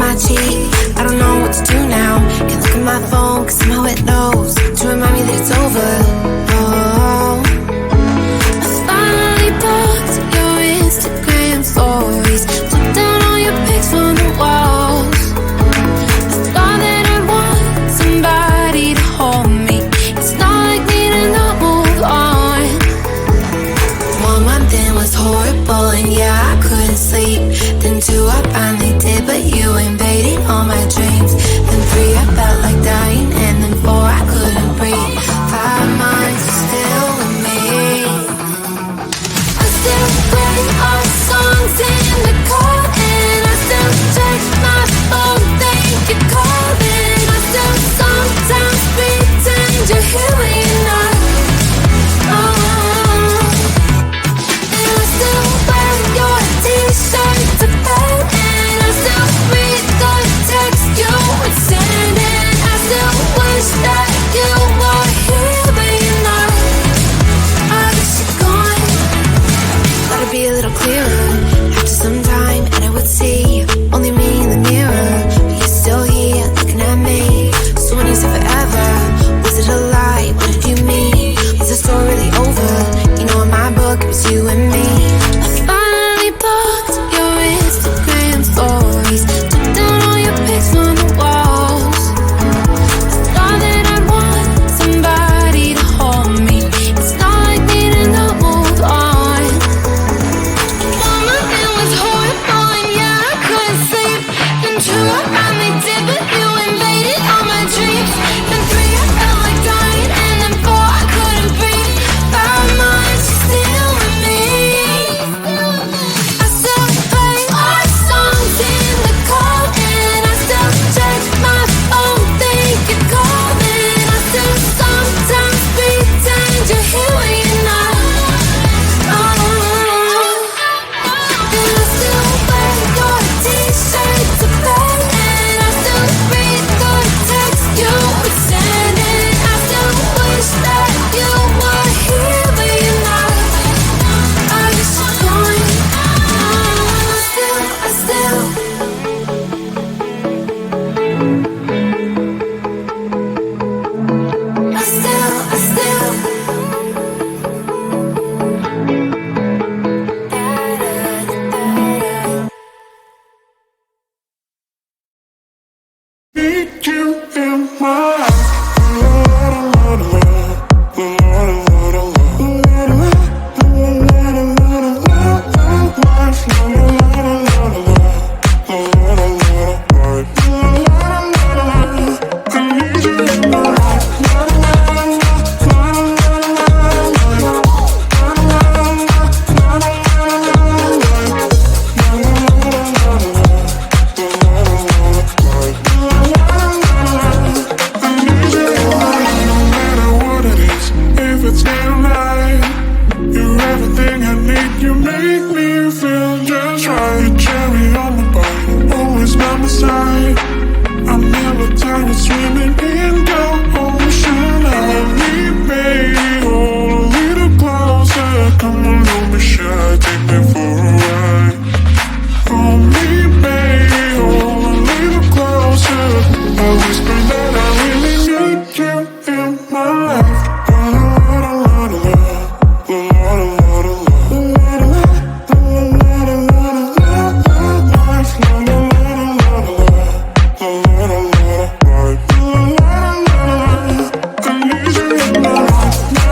my cheek. I don't know what to do now. Can't look at my phone, cause somehow it knows to remind me that it's over. Oh, I finally blocked your Instagram stories, took down all your pics from the walls. I thought that I'd want somebody to hold me. It's not like me to not move on. 1 month in was horrible, and yeah, I couldn't sleep. Then 2, I finally did, but you invaded all my dreams. Then 3, I felt like dying, and then 4, I couldn't breathe. 5 months still with me. I still play our songs in the car, and I still check my phone, think you're calling. I still sometimes pretend you're here when you're not. And I still wear your t-shirt to bed, and I still read the text you would send, and I still wish that you were here but you're not. I wish you're gone. Thought it'd be a little clearer after some time, and I would see only me in the mirror, but you're still here looking at me. So when you said forever, was it a lie? What did you mean? Was the story really over? You know in my book it was you and me. I finally blocked your Instagram stories, took down all your pics from the walls. I thought that I'd want somebody to hold me. It's not like me to not move on. 1 month it was horrible, and yeah, I couldn't sleep. Then 2, I finally did, but you invaded all my dreams. Then 3, I felt like dying, and then 4, I couldn't breathe. 5 months still with me. I still play our songs in the car, and I still check my phone, think you're calling. I still sometimes pretend you're here when you're not. And I still wear your t-shirt to bed, and I still read the text you would send, and I still wish that you were here but you're not. I wish you're gone. I still Need you in my life.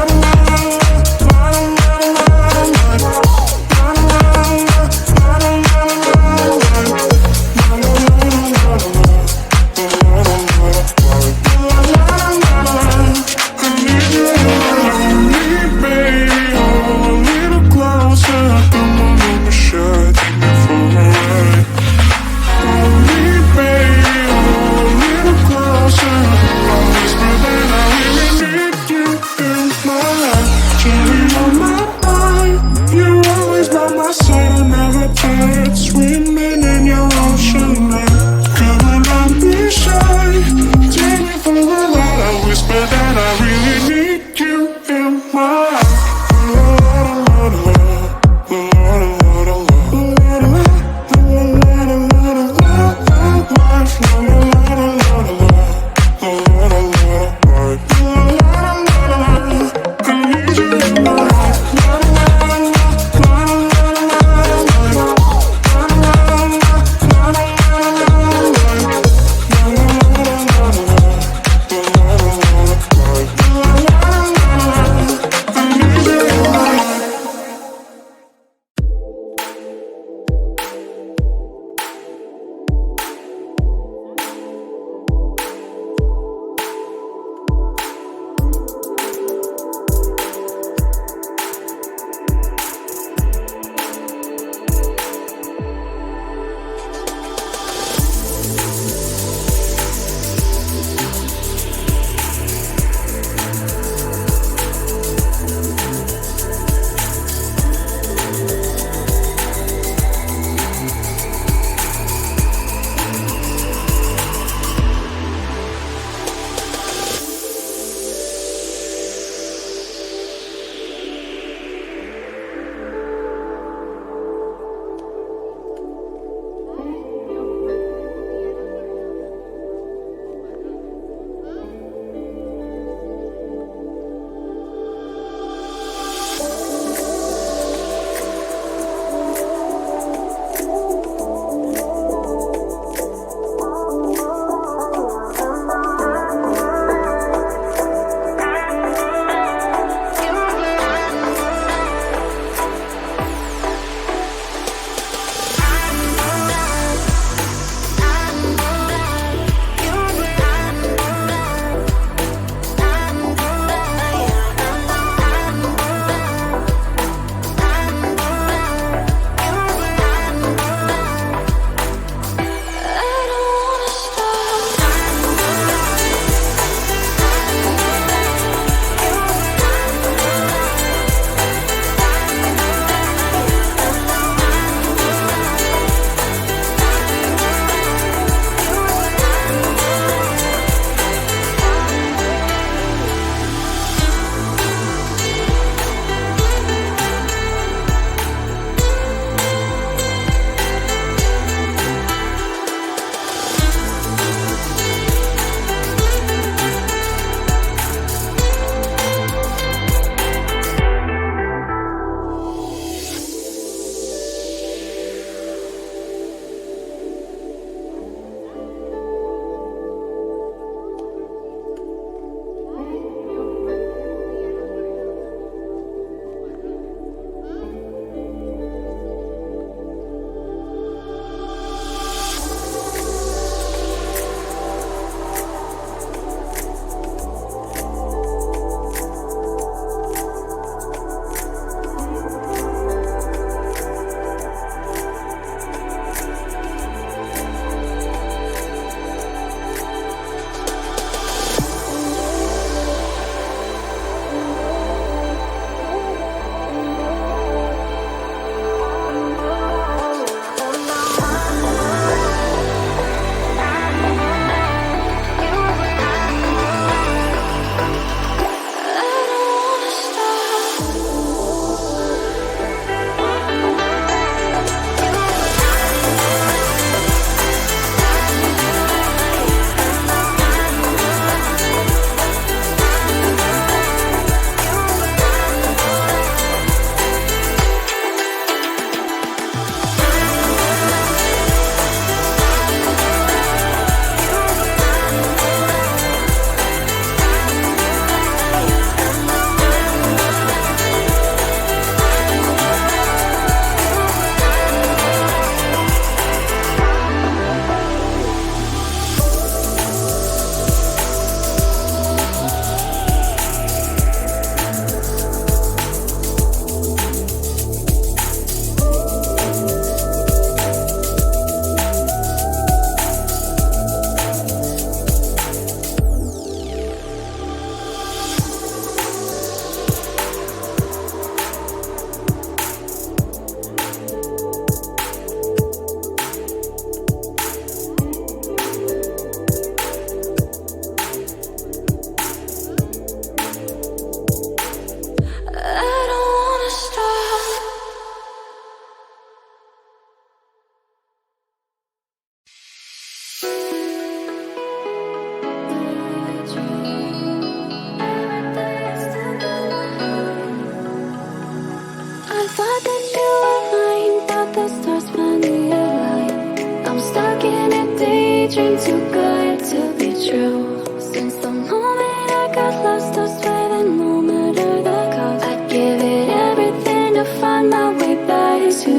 dream too good to be true. Since the moment I got lost, I swear that no matter the cost, I'd give it everything to find my way back to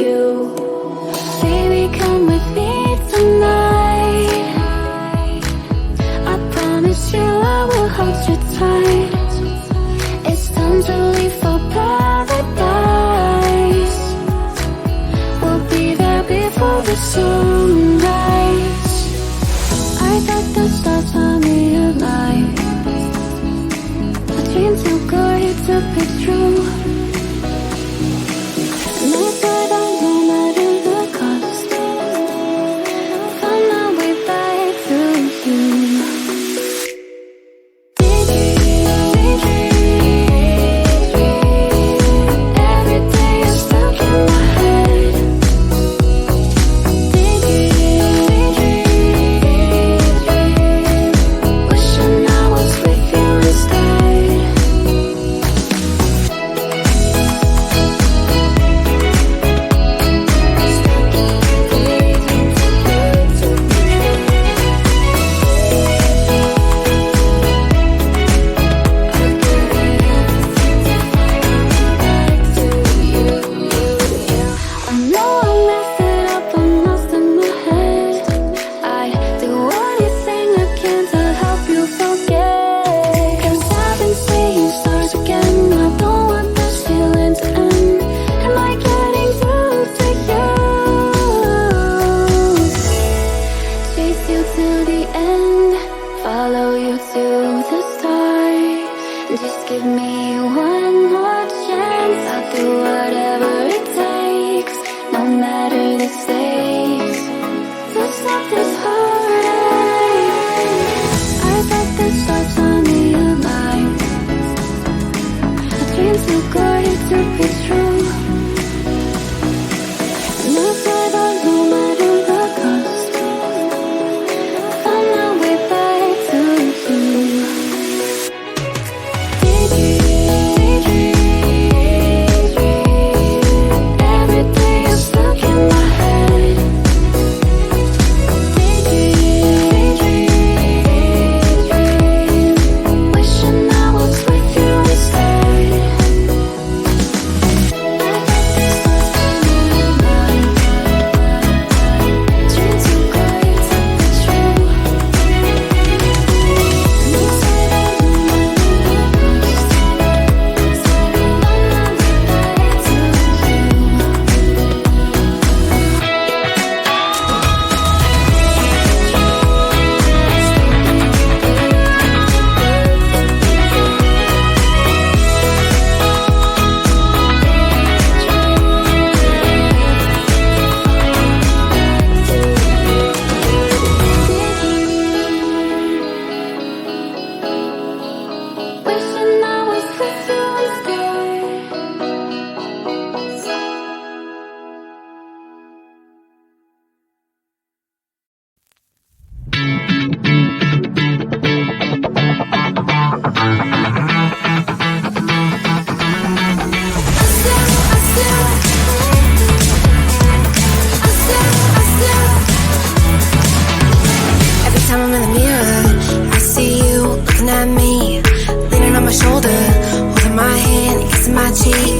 you. Baby, come with me tonight. I promise you I will hold you tight. It's time to leave for paradise. We'll be there before the sunrise. I thought the stars found me alive. A dream too good to be true. And I swear that no matter the cost, find my way back to you. Every day you're stuck in my head. Wishing I was with you instead. I know I messed it up, I'm lost in my head. I'd do anything I can to help you forget. 'Cause I've been seeing stars again. I don't want this feeling to end. Am I getting through to you? Chase you to the end, follow you to the start. Just give me one more chance. I'll do whatever it takes, no matter the stakes. To stop this heartache. I thought the stars found me alive. A dream too good to be true. And I swear that no matter the cost, find my way back to you. Every day you're stuck in my head. Wishing I was with you instead. Dream too good to be true. And I swear that no matter the cost, find my way back to you. Wishing I was with you instead. Every time I'm in the mirror, I see you looking at me, leaning on my shoulder, holding my hand, kissing my cheek.